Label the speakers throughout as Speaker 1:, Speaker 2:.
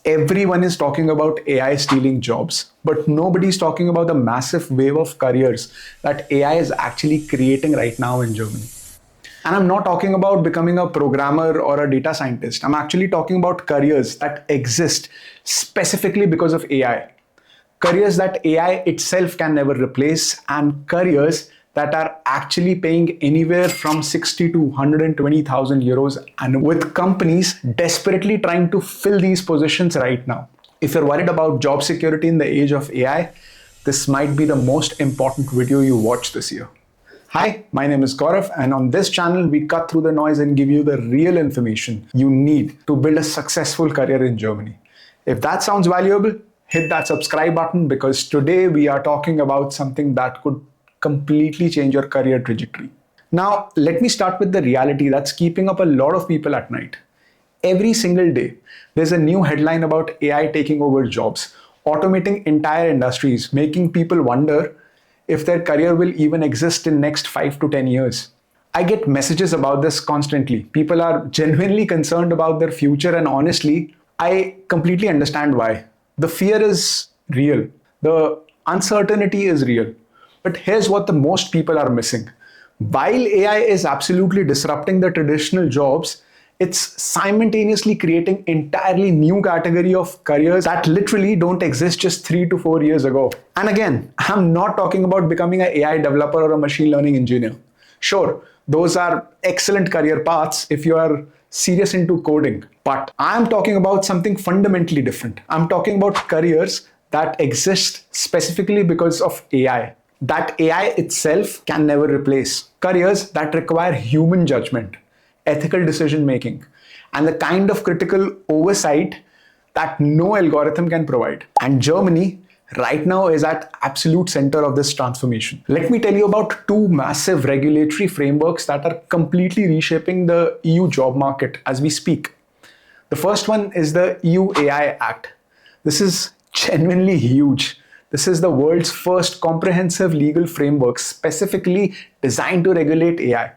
Speaker 1: Everyone is talking about AI stealing jobs, but nobody's talking about the massive wave of careers that AI is actually creating right now in Germany. And I'm not talking about becoming a programmer or a data scientist. I'm actually talking about careers that exist specifically because of AI. Careers that AI itself can never replace, and careers that are actually paying anywhere from 60 to 120,000 euros annually, with companies desperately trying to fill these positions right now. If you're worried about job security in the age of AI, this might be the most important video you watch this year. Hi, my name is Gaurav, and on this channel, we cut through the noise and give you the real information you need to build a successful career in Germany. If that sounds valuable, hit that subscribe button, because today we are talking about something that could completely change your career trajectory. Now, let me start with the reality that's keeping up a lot of people at night. Every single day, there's a new headline about AI taking over jobs, automating entire industries, making people wonder if their career will even exist in next 5 to 10 years. I get messages about this constantly. People are genuinely concerned about their future, and honestly, I completely understand why. The fear is real. The uncertainty is real. But here's what the most people are missing. While AI is absolutely disrupting the traditional jobs, it's simultaneously creating entirely new category of careers that literally don't exist just 3 to 4 years ago. And again, I'm not talking about becoming an AI developer or a machine learning engineer. Sure, those are excellent career paths if you are serious into coding. But I'm talking about something fundamentally different. I'm talking about careers that exist specifically because of AI, that AI itself can never replace. Careers that require human judgment, ethical decision making, and the kind of critical oversight that no algorithm can provide. And Germany right now is at absolute center of this transformation. Let me tell you about two massive regulatory frameworks that are completely reshaping the EU job market as we speak. The first one is the EU AI Act. This is genuinely huge. This is the world's first comprehensive legal framework specifically designed to regulate AI.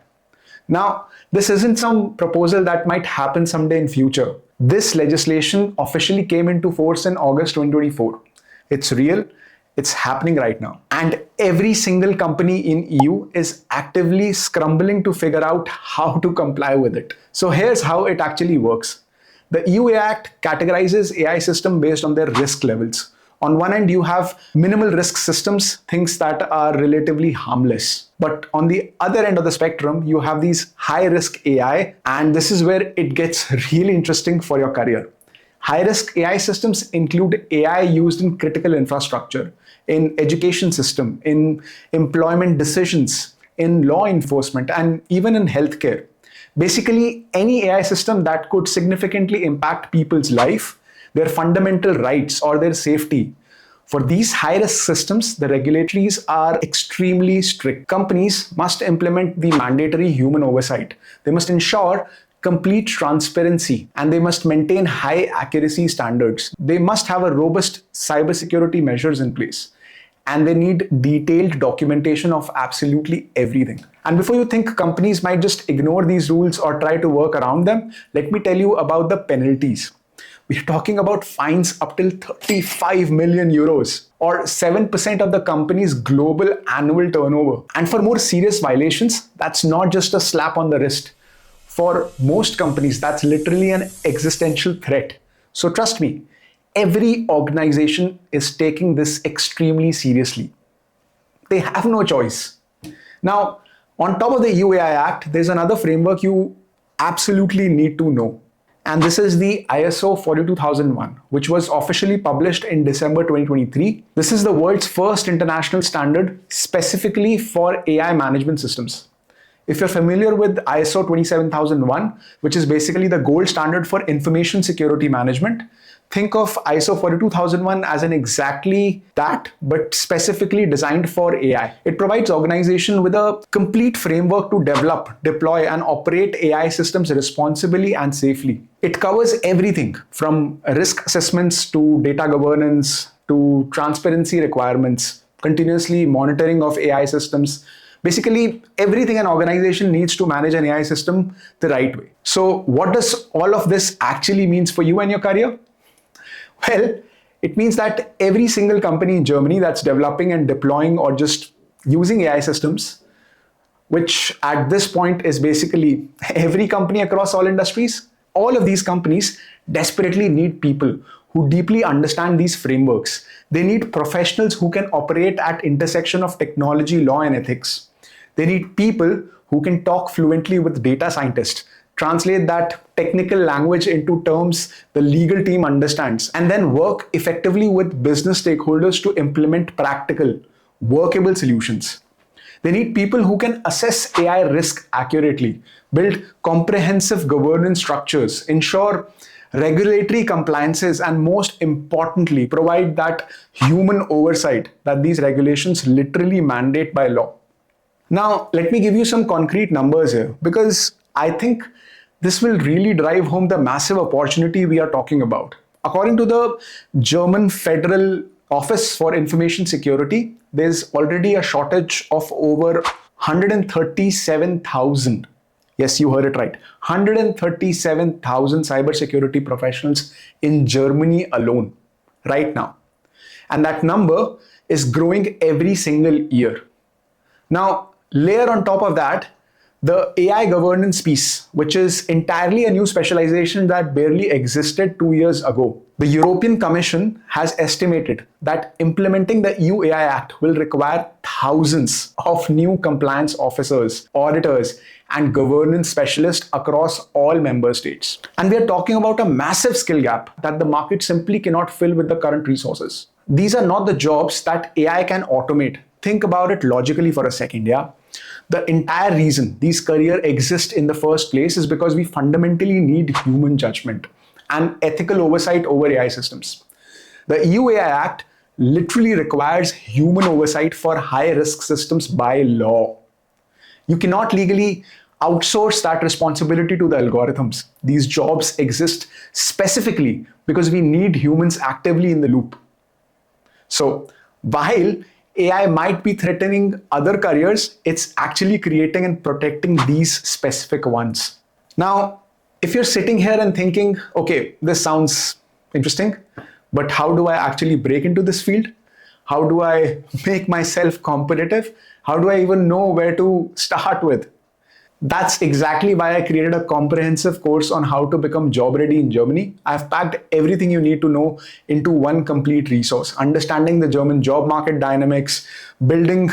Speaker 1: Now, this isn't some proposal that might happen someday in future. This legislation officially came into force in August 2024. It's real, it's happening right now. And every single company in EU is actively scrambling to figure out how to comply with it. So here's how it actually works. The EU AI Act categorizes AI systems based on their risk levels. On one end, you have minimal risk systems, things that are relatively harmless. But on the other end of the spectrum, you have these high risk AI, and this is where it gets really interesting for your career. High risk AI systems include AI used in critical infrastructure, in education system, in employment decisions, in law enforcement, and even in healthcare. Basically, any AI system that could significantly impact people's life, their fundamental rights, or their safety. For these high-risk systems, the regulatories are extremely strict. Companies must implement the mandatory human oversight. They must ensure complete transparency, and they must maintain high accuracy standards. They must have a robust cybersecurity measures in place. And they need detailed documentation of absolutely everything. And before you think companies might just ignore these rules or try to work around them, let me tell you about the penalties. We're talking about fines up till 35 million euros, or 7% of the company's global annual turnover. And for more serious violations, that's not just a slap on the wrist. For most companies, that's literally an existential threat. So trust me, every organization is taking this extremely seriously. They have no choice. Now, on top of the EU AI Act, there's another framework you absolutely need to know. And this is the ISO 42001, which was officially published in December 2023. This is the world's first international standard specifically for AI management systems. If you're familiar with ISO 27001, which is basically the gold standard for information security management, think of ISO 42001 as an exactly that, but specifically designed for AI. It provides organizations with a complete framework to develop, deploy, and operate AI systems responsibly and safely. It covers everything from risk assessments to data governance to transparency requirements, continuously monitoring of AI systems. Basically, everything an organization needs to manage an AI system the right way. So what does all of this actually means for you and your career? Well, it means that every single company in Germany that's developing and deploying or just using AI systems, which at this point is basically every company across all industries, all of these companies desperately need people who deeply understand these frameworks. They need professionals who can operate at intersection of technology, law, and ethics. They need people who can talk fluently with data scientists, translate that technical language into terms the legal team understands, and then work effectively with business stakeholders to implement practical, workable solutions. They need people who can assess AI risk accurately, build comprehensive governance structures, ensure regulatory compliances, and most importantly, provide that human oversight that these regulations literally mandate by law. Now, let me give you some concrete numbers here because I think this will really drive home the massive opportunity we are talking about. According to the German Federal Office for Information Security, there's already a shortage of over 137,000. Yes, you heard it right. 137,000 cybersecurity professionals in Germany alone right now. And that number is growing every single year. Now, layer on top of that the AI governance piece, which is entirely a new specialization that barely existed 2 years ago. The European Commission has estimated that implementing the EU AI Act will require thousands of new compliance officers, auditors, and governance specialists across all member states. And we are talking about a massive skill gap that the market simply cannot fill with the current resources. These are not the jobs that AI can automate. Think about it logically for a second, yeah? The entire reason these careers exist in the first place is because we fundamentally need human judgment and ethical oversight over AI systems. The EU AI Act literally requires human oversight for high-risk systems by law. You cannot legally outsource that responsibility to the algorithms. These jobs exist specifically because we need humans actively in the loop. So, while AI might be threatening other careers, it's actually creating and protecting these specific ones. Now, if you're sitting here and thinking, okay, this sounds interesting, but how do I actually break into this field? How do I make myself competitive? How do I even know where to start with? That's exactly why I created a comprehensive course on how to become job ready in Germany. I've packed everything you need to know into one complete resource, understanding the German job market dynamics, building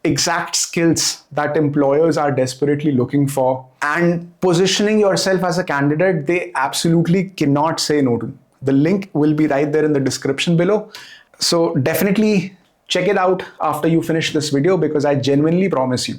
Speaker 1: exact skills that employers are desperately looking for, and positioning yourself as a candidate they absolutely cannot say no to. The link will be right there in the description below. So definitely check it out after you finish this video because I genuinely promise you,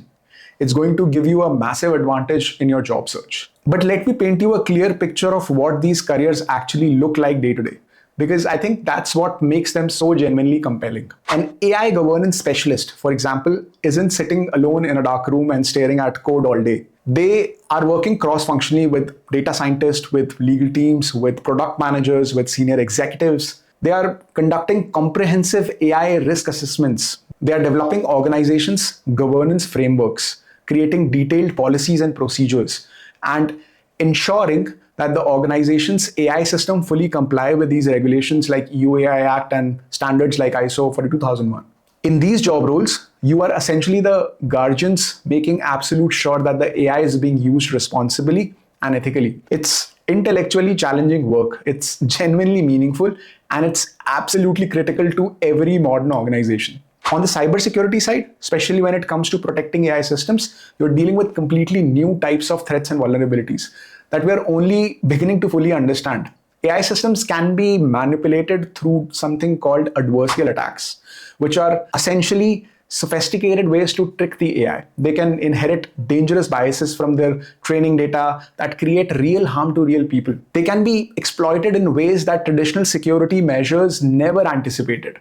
Speaker 1: it's going to give you a massive advantage in your job search. But let me paint you a clear picture of what these careers actually look like day to day, because I think that's what makes them so genuinely compelling. An AI governance specialist, for example, isn't sitting alone in a dark room and staring at code all day. They are working cross-functionally with data scientists, with legal teams, with product managers, with senior executives. They are conducting comprehensive AI risk assessments. They are developing organizations' governance frameworks, creating detailed policies and procedures, and ensuring that the organization's AI system fully comply with these regulations like EU AI Act and standards like ISO 42001. In these job roles, you are essentially the guardians making absolute sure that the AI is being used responsibly and ethically. It's intellectually challenging work, it's genuinely meaningful, and it's absolutely critical to every modern organization. On the cybersecurity side, especially when it comes to protecting AI systems, you're dealing with completely new types of threats and vulnerabilities that we're only beginning to fully understand. AI systems can be manipulated through something called adversarial attacks, which are essentially sophisticated ways to trick the AI. They can inherit dangerous biases from their training data that create real harm to real people. They can be exploited in ways that traditional security measures never anticipated.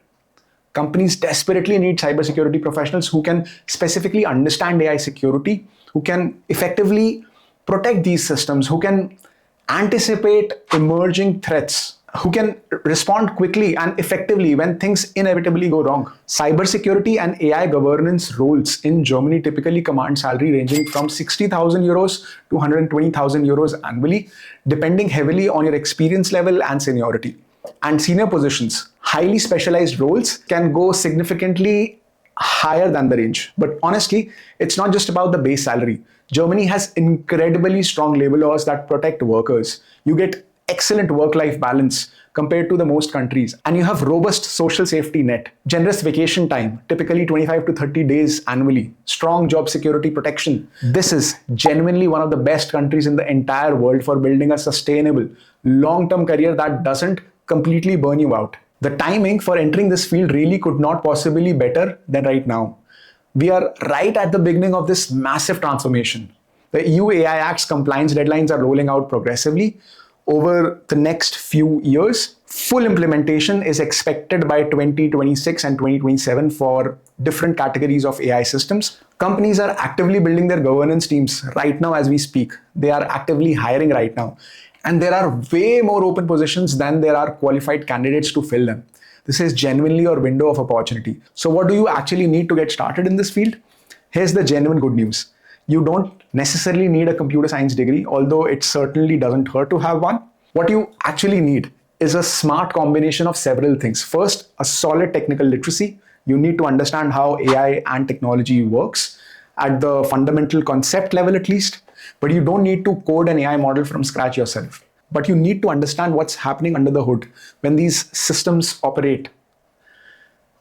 Speaker 1: Companies desperately need cybersecurity professionals who can specifically understand AI security, who can effectively protect these systems, who can anticipate emerging threats, who can respond quickly and effectively when things inevitably go wrong. Cybersecurity and AI governance roles in Germany typically command salary ranging from 60,000 euros to 120,000 euros annually, depending heavily on your experience level and seniority. And senior positions, highly specialized roles, can go significantly higher than the range. But honestly, it's not just about the base salary. Germany has incredibly strong labor laws that protect workers. You get excellent work-life balance compared to the most countries, and you have robust social safety net, generous vacation time, typically 25 to 30 days annually, strong job security protection. This is genuinely one of the best countries in the entire world for building a sustainable long-term career that doesn't completely burn you out. The timing for entering this field really could not possibly be better than right now. We are right at the beginning of this massive transformation. The EU AI Act's compliance deadlines are rolling out progressively over the next few years. Full implementation is expected by 2026 and 2027 for different categories of AI systems. Companies are actively building their governance teams right now as we speak. They are actively hiring right now. And there are way more open positions than there are qualified candidates to fill them. This is genuinely your window of opportunity. So what do you actually need to get started in this field? Here's the genuine good news. You don't necessarily need a computer science degree, although it certainly doesn't hurt to have one. What you actually need is a smart combination of several things. First, a solid technical literacy. You need to understand how AI and technology works at the fundamental concept level at least. But you don't need to code an AI model from scratch yourself. But you need to understand what's happening under the hood when these systems operate.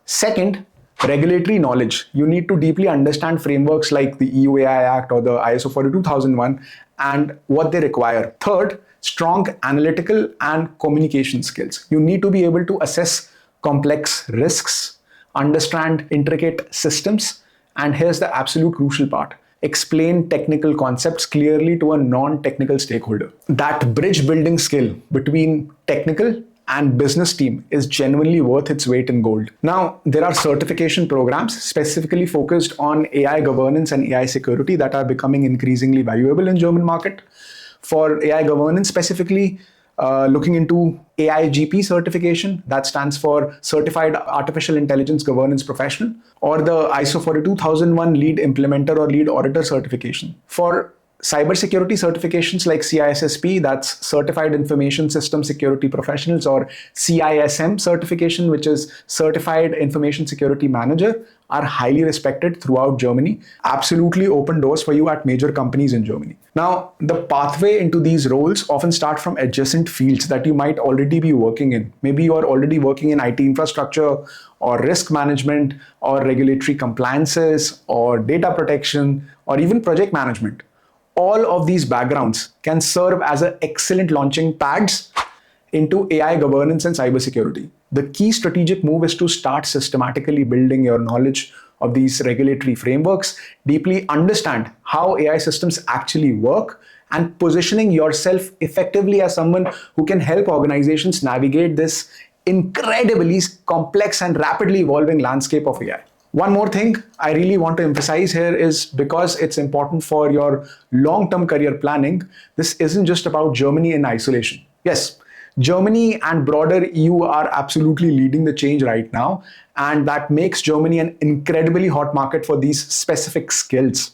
Speaker 1: Second, regulatory knowledge. You need to deeply understand frameworks like the EU AI Act or the ISO 42001 and what they require. Third, strong analytical and communication skills. You need to be able to assess complex risks, understand intricate systems, and here's the absolute crucial part: explain technical concepts clearly to a non-technical stakeholder. That bridge building skill between technical and business team is genuinely worth its weight in gold. Now, there are certification programs specifically focused on AI governance and AI security that are becoming increasingly valuable in German market. For AI governance specifically, looking into AIGP certification, that stands for Certified Artificial Intelligence Governance Professional, or the ISO 42001 Lead Implementer or Lead Auditor certification. For cybersecurity certifications like CISSP, that's Certified Information System Security Professionals, or CISM certification, which is Certified Information Security Manager, are highly respected throughout Germany. Absolutely open doors for you at major companies in Germany. Now, the pathway into these roles often start from adjacent fields that you might already be working in. Maybe you are already working in IT infrastructure or risk management or regulatory compliances or data protection or even project management. All of these backgrounds can serve as an excellent launching pads into AI governance and cybersecurity. The key strategic move is to start systematically building your knowledge of these regulatory frameworks, deeply understand how AI systems actually work, and positioning yourself effectively as someone who can help organizations navigate this incredibly complex and rapidly evolving landscape of AI. One more thing I really want to emphasize here is, because it's important for your long-term career planning, this isn't just about Germany in isolation. Yes, Germany and broader EU are absolutely leading the change right now, and that makes Germany an incredibly hot market for these specific skills.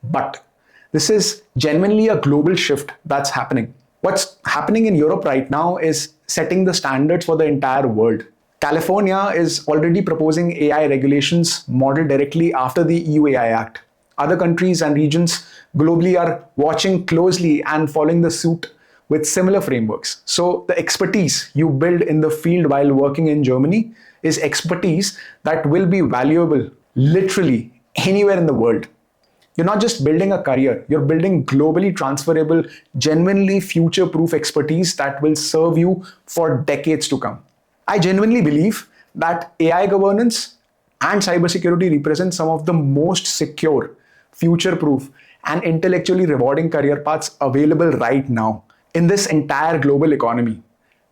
Speaker 1: But this is genuinely a global shift that's happening. What's happening in Europe right now is setting the standards for the entire world. California is already proposing AI regulations modeled directly after the EU AI Act. Other countries and regions globally are watching closely and following the suit with similar frameworks. So the expertise you build in the field while working in Germany is expertise that will be valuable literally anywhere in the world. You're not just building a career, you're building globally transferable, genuinely future-proof expertise that will serve you for decades to come. I genuinely believe that AI governance and cybersecurity represent some of the most secure, future-proof, and intellectually rewarding career paths available right now in this entire global economy.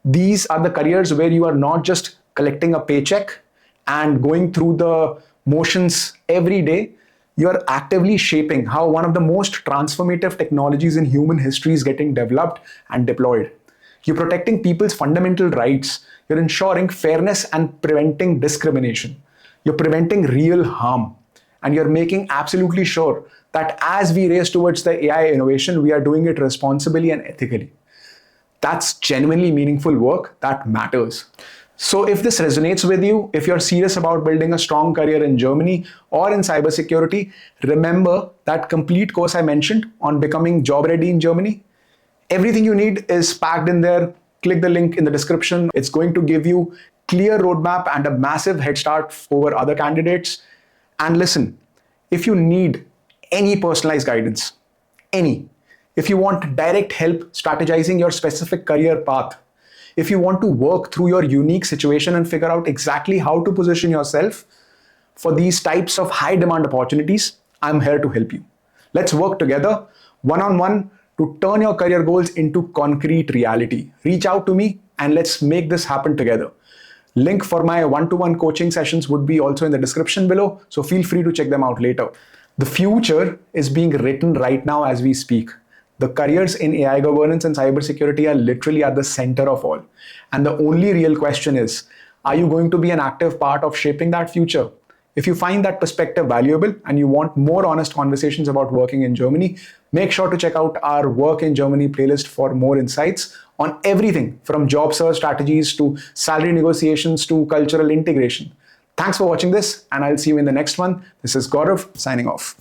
Speaker 1: These are the careers where you are not just collecting a paycheck and going through the motions every day. You are actively shaping how one of the most transformative technologies in human history is getting developed and deployed. You're protecting people's fundamental rights. You're ensuring fairness and preventing discrimination. You're preventing real harm. And you're making absolutely sure that as we race towards the AI innovation, we are doing it responsibly and ethically. That's genuinely meaningful work that matters. So, if this resonates with you, if you're serious about building a strong career in Germany or in cybersecurity, remember that complete course I mentioned on becoming job ready in Germany. Everything you need is packed in there. Click the link in the description. It's going to give you clear roadmap and a massive head start over other candidates. And listen, if you need any personalized guidance, any, if you want direct help strategizing your specific career path, if you want to work through your unique situation and figure out exactly how to position yourself for these types of high demand opportunities, I'm here to help you. Let's work together one on one to turn your career goals into concrete reality. Reach out to me and let's make this happen together. Link for my one-to-one coaching sessions would be also in the description below, so feel free to check them out later. The future is being written right now as we speak. The careers in AI governance and cybersecurity are literally at the center of all. And the only real question is, are you going to be an active part of shaping that future? If you find that perspective valuable and you want more honest conversations about working in Germany, make sure to check out our Work in Germany playlist for more insights on everything from job search strategies to salary negotiations to cultural integration. Thanks for watching this, and I'll see you in the next one. This is Gaurav signing off.